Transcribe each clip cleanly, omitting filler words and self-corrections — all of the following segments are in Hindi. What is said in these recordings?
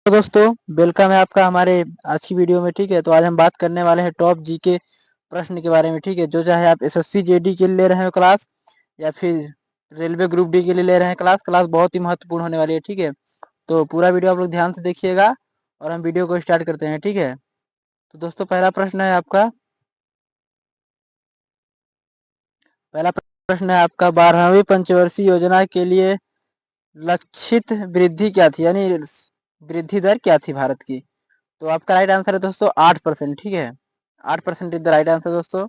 तो दोस्तों, वेलकम है आपका हमारे आज की वीडियो में। ठीक है, तो आज हम बात करने वाले हैं टॉप जीके प्रश्न के बारे में। ठीक है, जो चाहे आप एसएससी जेडी के लिए ले रहे हो क्लास या फिर रेलवे ग्रुप डी के लिए ले रहे हैं क्लास बहुत ही महत्वपूर्ण होने वाली है। ठीक है, तो पूरा वीडियो आप लोग ध्यान से देखिएगा और हम वीडियो को स्टार्ट करते हैं। ठीक है, तो दोस्तों पहला प्रश्न है आपका 12वीं पंचवर्षीय योजना के लिए लक्षित वृद्धि क्या थी, यानी वृद्धि दर क्या थी भारत की। तो आपका राइट आंसर है दोस्तों 8%। ठीक है, 8% इज द राइट आंसर दोस्तों।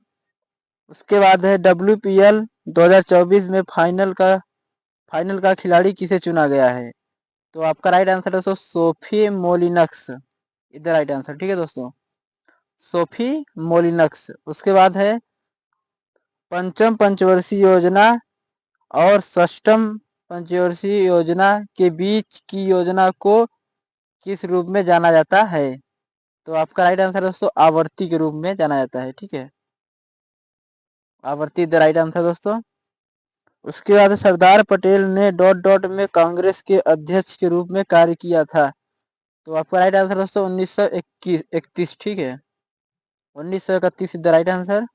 उसके बाद है WPL 2024 में फाइनल का खिलाड़ी किसे चुना गया है। तो आपका राइट आंसर है दोस्तों Sophie Molineux is the right answer. ठीक है दोस्तों, सोफी मोलिनक्स। उसके बाद है पंचम पंचवर्षीय योजना और षष्ठम पंचवर्षीय योजना के बीच की योजना को किस रूप में जाना जाता है। तो आपका राइट आंसर दोस्तों आवर्ती के रूप में जाना जाता है। ठीक है, आवर्ती द राइट आंसर दोस्तों। उसके बाद सरदार पटेल ने डॉट डॉट में कांग्रेस के अध्यक्ष के रूप में कार्य किया था। तो आपका राइट आंसर दोस्तों 1931। ठीक है, 1931 द राइट आंसर।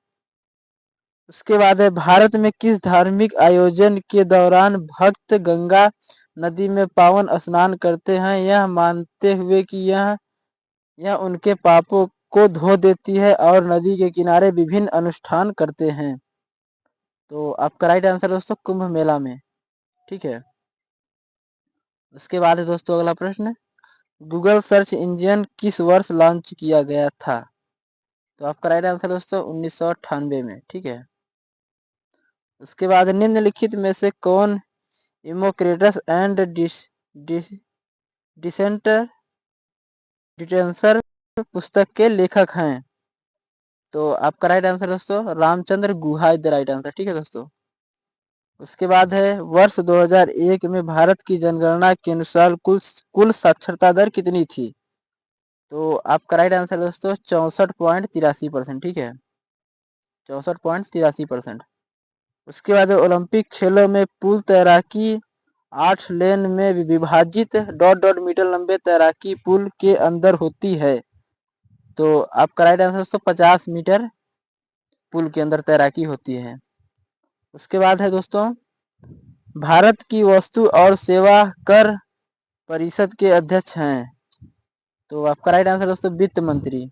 उसके बाद है भारत में किस धार्मिक आयोजन के दौरान भक्त गंगा नदी में पावन स्नान करते हैं, यह मानते हुए कि यह उनके पापों को धो देती है और नदी के किनारे विभिन्न अनुष्ठान करते हैं। तो आपका राइट आंसर दोस्तों कुंभ मेला में। ठीक है, उसके बाद है दोस्तों अगला प्रश्न, गूगल सर्च इंजन किस वर्ष लॉन्च किया गया था। तो आपका राइट आंसर दोस्तों 1998 में। ठीक है, उसके बाद निम्नलिखित में से कौन इमोक्रेटस एंड डिसेंटर डिटेंसर पुस्तक के लेखक हैं। तो आपका राइट आंसर दोस्तों Ramachandra Guha is the right answer. ठीक है दोस्तों, उसके बाद है वर्ष 2001 में भारत की जनगणना के अनुसार कुल साक्षरता दर कितनी थी। तो आपका राइट आंसर दोस्तों 64.83%। ठीक है, 64.83%। उसके बाद ओलंपिक खेलों में पूल तैराकी 8 लेन में विभाजित डॉट डॉट मीटर लंबे तैराकी पुल के अंदर होती है। तो आपका राइट आंसर दोस्तों 50 मीटर पुल के अंदर तैराकी होती है। उसके बाद है दोस्तों भारत की वस्तु और सेवा कर परिषद के अध्यक्ष हैं। तो आपका राइट आंसर दोस्तों वित्त मंत्री।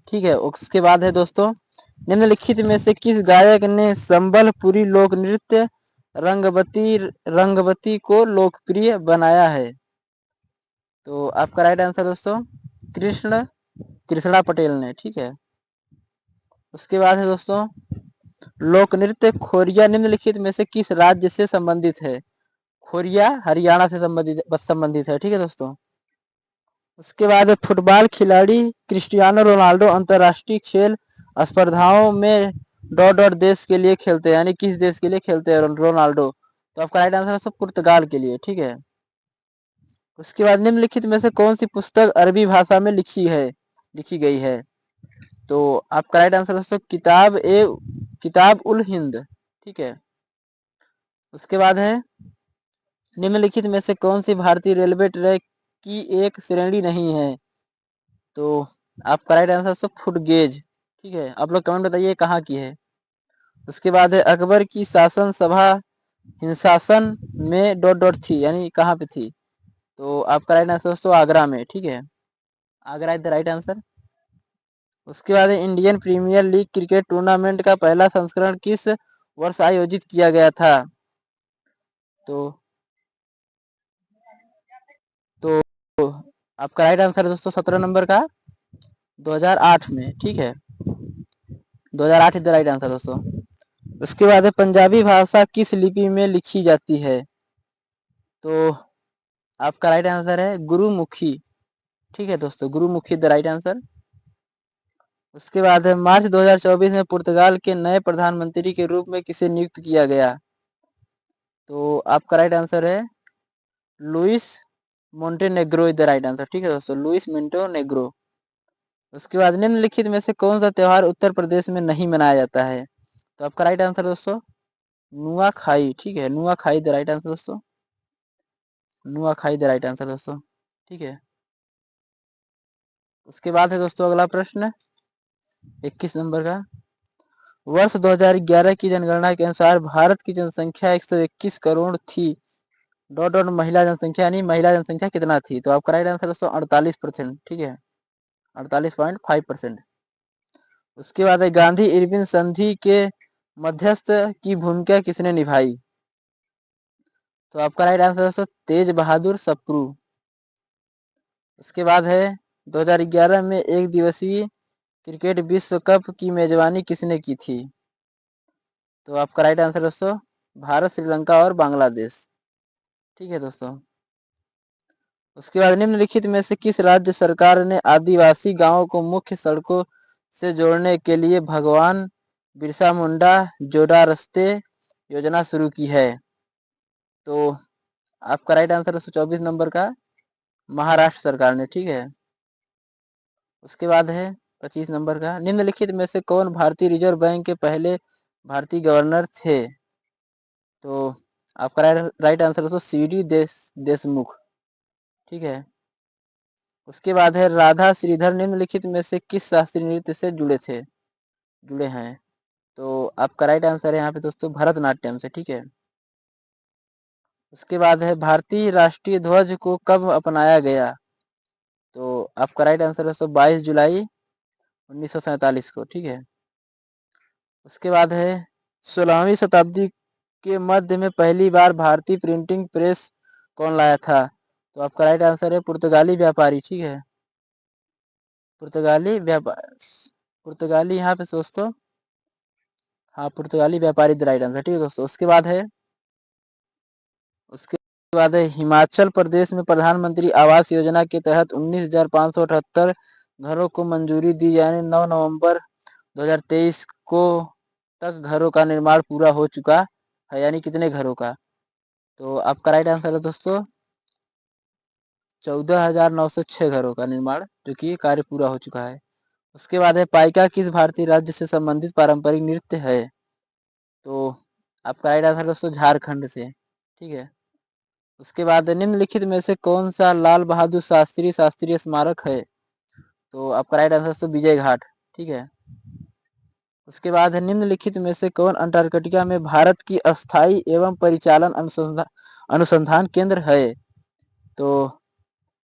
ठीक है, उसके बाद है दोस्तों निम्नलिखित में से किस गायक ने संबलपुरी लोक नृत्य रंगवती को लोकप्रिय बनाया है। तो आपका राइट आंसर दोस्तों कृष्णा पटेल ने। ठीक है, उसके बाद है दोस्तों लोक नृत्य खोरिया निम्नलिखित में से किस राज्य से संबंधित है। खोरिया हरियाणा से संबंधित है। ठीक है दोस्तों, उसके बाद फुटबॉल खिलाड़ी क्रिस्टियानो रोनाल्डो अंतरराष्ट्रीय खेल स्पर्धाओं में डॉट डॉट देश के लिए खेलते हैं, यानी किस देश के लिए खेलते हैं रोनाल्डो। तो आपका राइट आंसर है पुर्तगाल के लिए। ठीक है, उसके बाद निम्नलिखित में से कौन सी पुस्तक अरबी भाषा में लिखी गई है। तो आपका राइट आंसर दोस्तों किताब उल हिंद। ठीक है, उसके बाद है निम्नलिखित में से कौन सी भारतीय रेलवे ट्रैक की एक श्रेणी नहीं है। तो आपका राइट आंसर दोस्तों फुटगेज। ठीक है, आप लोग कमेंट बताइए कहाँ की है। उसके बाद है अकबर की शासन सभा हिंसासन में डॉट डॉट थी, यानी कहाँ पे थी। तो आपका राइट आंसर दोस्तों आगरा में। ठीक है, Agra is the right answer. उसके बाद Indian Premier League cricket tournament का पहला संस्करण किस वर्ष आयोजित किया गया था। तो आपका राइट आंसर है दोस्तों 17 नंबर का 2008 में। ठीक है, 2008 इज द राइट आंसर दोस्तों। उसके बाद है पंजाबी भाषा किस लिपि में लिखी जाती है। तो आपका राइट आंसर है गुरुमुखी। ठीक है दोस्तों, गुरुमुखी द राइट आंसर। उसके बाद है मार्च 2024 में पुर्तगाल के नए प्रधानमंत्री के रूप में किसे नियुक्त किया गया। तो आपका राइट आंसर है Luis Montenegro is the right answer. ठीक है दोस्तों, लुइस मोंटेनेग्रो। उसके बाद निम्नलिखित में से कौन सा त्योहार उत्तर प्रदेश में नहीं मनाया जाता है। तो आपका राइट आंसर दोस्तों नुआखाई। ठीक है, नुआखाई द राइट आंसर दोस्तों, नुआखाई द राइट आंसर दोस्तों। ठीक है। उसके बाद है दोस्तों अगला प्रश्न 21 नंबर का। वर्ष 2011 की जनगणना के अनुसार भारत की जनसंख्या 121 करोड़ थी। डॉट डॉट महिला जनसंख्या यानी महिला जनसंख्या कितना थी? तो आपका राइट आंसर दोस्तों 48%। ठीक है, 48.5%। उसके बाद है गांधी इरविन संधि के मध्यस्थ की भूमिका किसने निभाई? तो आपका राइट आंसर दोस्तों तेज बहादुर सप्रू। उसके बाद है 2011 में एक दिवसीय क्रिकेट विश्व कप की मेजबानी किसने की थी? तो आपका राइट आंसर दोस्तों भारत, श्रीलंका और बांग्लादेश। ठीक है दोस्तों। उसके बाद निम्नलिखित में से किस राज्य सरकार ने आदिवासी गांवों को मुख्य सड़कों से जोड़ने के लिए भगवान बिरसा मुंडा जोड़ा रास्ते योजना शुरू की है? तो आपका राइट आंसर है 24 नंबर का महाराष्ट्र सरकार ने। ठीक है। उसके बाद है 25 नंबर का। निम्नलिखित में से कौन भारतीय रिजर्व बैंक के पहले भारतीय गवर्नर थे? तो आपका राइट आंसर है सीडी देशमुख। ठीक है। उसके बाद है राधा श्रीधर निम्नलिखित में से किस शास्त्रीय नृत्य से जुड़े हैं? तो आपका राइट आंसर है यहाँ पे दोस्तों भरतनाट्यम से। ठीक है। उसके बाद है भारतीय राष्ट्रीय ध्वज को कब अपनाया गया? तो आपका राइट आंसर है दोस्तों 22 जुलाई 1947 को। ठीक है। उसके बाद है 16वीं शताब्दी के मध्य में पहली बार भारतीय प्रिंटिंग प्रेस कौन लाया था? तो आपका राइट आंसर है पुर्तगाली व्यापारी। ठीक है, पुर्तगाली यहाँ पे दोस्तों, हाँ पुर्तगाली व्यापारी द राइट आंसर। ठीक है दोस्तों। उसके बाद है हिमाचल प्रदेश में प्रधानमंत्री आवास योजना के तहत 19,578 घरों को मंजूरी दी, यानी 9 नवंबर 2023 को तक घरों का निर्माण पूरा हो चुका है, यानी कितने घरों का? तो आपका राइट आंसर है दोस्तों 14,906 घरों का निर्माण, जो कि कार्य पूरा हो चुका है। उसके बाद है पाइका किस भारतीय राज्य से संबंधित पारंपरिक नृत्य है? तो आपका राइट आंसर दोस्तों झारखंड से। ठीक है। उसके बाद निम्नलिखित में से कौन सा लाल बहादुर शास्त्री शास्त्रीय स्मारक है? तो आपका राइट आंसर दोस्तों विजय घाट। ठीक है। उसके बाद है निम्नलिखित में से कौन अंटार्कटिका में भारत की अस्थायी एवं परिचालन अनुसंधान केंद्र है? तो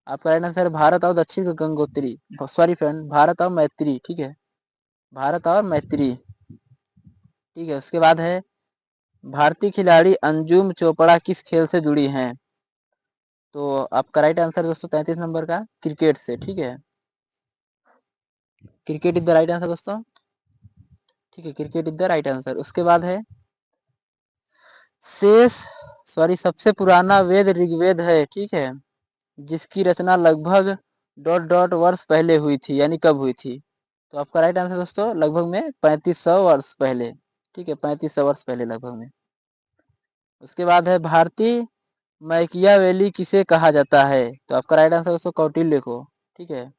आपका राइट आंसर भारत और दक्षिण गंगोत्री, सॉरी फ्रेंड, भारत और मैत्री। ठीक है, भारत और मैत्री। ठीक है। उसके बाद है भारतीय खिलाड़ी अंजुम चोपड़ा किस खेल से जुड़ी हैं? तो आपका राइट आंसर दोस्तों 33 नंबर का क्रिकेट से। ठीक है, cricket is the right answer दोस्तों। ठीक है, cricket is the right answer. उसके बाद है शेष सबसे पुराना वेद ऋग्वेद है। ठीक है, जिसकी रचना लगभग डॉट डॉट वर्ष पहले हुई थी, यानी कब हुई थी? तो आपका राइट आंसर दोस्तों लगभग में 3500 वर्ष पहले। ठीक है, 3500 वर्ष पहले लगभग में। उसके बाद है भारतीय मैकियावेली किसे कहा जाता है? तो आपका राइट आंसर दोस्तों कौटिल्य को। ठीक है।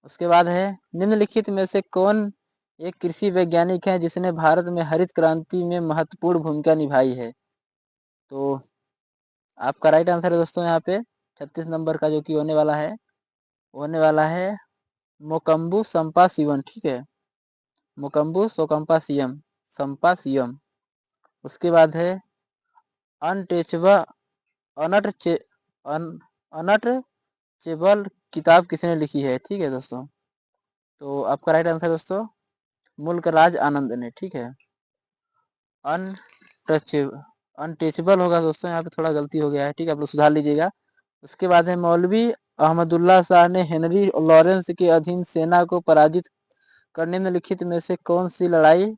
उसके बाद है निम्नलिखित में से कौन एक कृषि वैज्ञानिक है जिसने भारत में हरित क्रांति में महत्वपूर्ण भूमिका निभाई है? तो आपका राइट आंसर है दोस्तों यहाँ पे 36 नंबर का, जो कि होने वाला है मोकम्बू संपा सिवन। ठीक है, मोकम्बू सोकम्पा सीएम, संपा सीएम। उसके बाद है अनटचेबल अनटचेबल किताब किसने लिखी है? ठीक है दोस्तों। तो आपका राइट आंसर दोस्तों मुल्क राज आनंद ने। ठीक है, अनटचेबल अनटचेबल होगा दोस्तों, यहाँ पे थोड़ा गलती हो गया है। ठीक है, आप लोग सुधार लीजिएगा। उसके बाद है मौलवी अहमदुल्ला शाह ने हेनरी लॉरेंस के अधीन सेना को पराजित कर निम्नलिखित में से कौन सी लड़ाई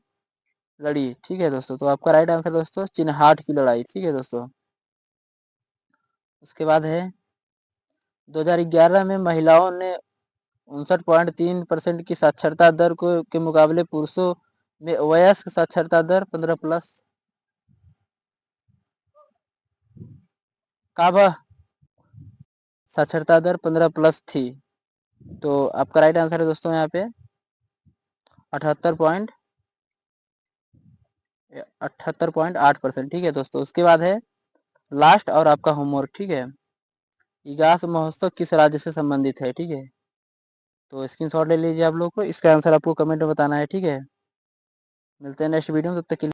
लड़ी? ठीक है दोस्तों। तो आपका राइट आंसर दोस्तों चिन्हाट की लड़ाई। ठीक है दोस्तों। उसके बाद है 2011 में महिलाओं ने 59.3% की साक्षरता दर के मुकाबले पुरुषों में वयस्क साक्षरता दर 15+ का साक्षरता दर 15+ थी। तो आपका राइट आंसर है दोस्तों यहाँ पे 78.8%। ठीक है दोस्तों। उसके बाद है लास्ट और आपका होमवर्क। ठीक है, इगास महोत्सव किस राज्य से संबंधित है? ठीक है, तो स्क्रीनशॉट ले लीजिए आप लोग को। इसका आंसर आपको कमेंट में बताना है। ठीक है, मिलते हैं नेक्स्ट वीडियो में, तब तक के लिए।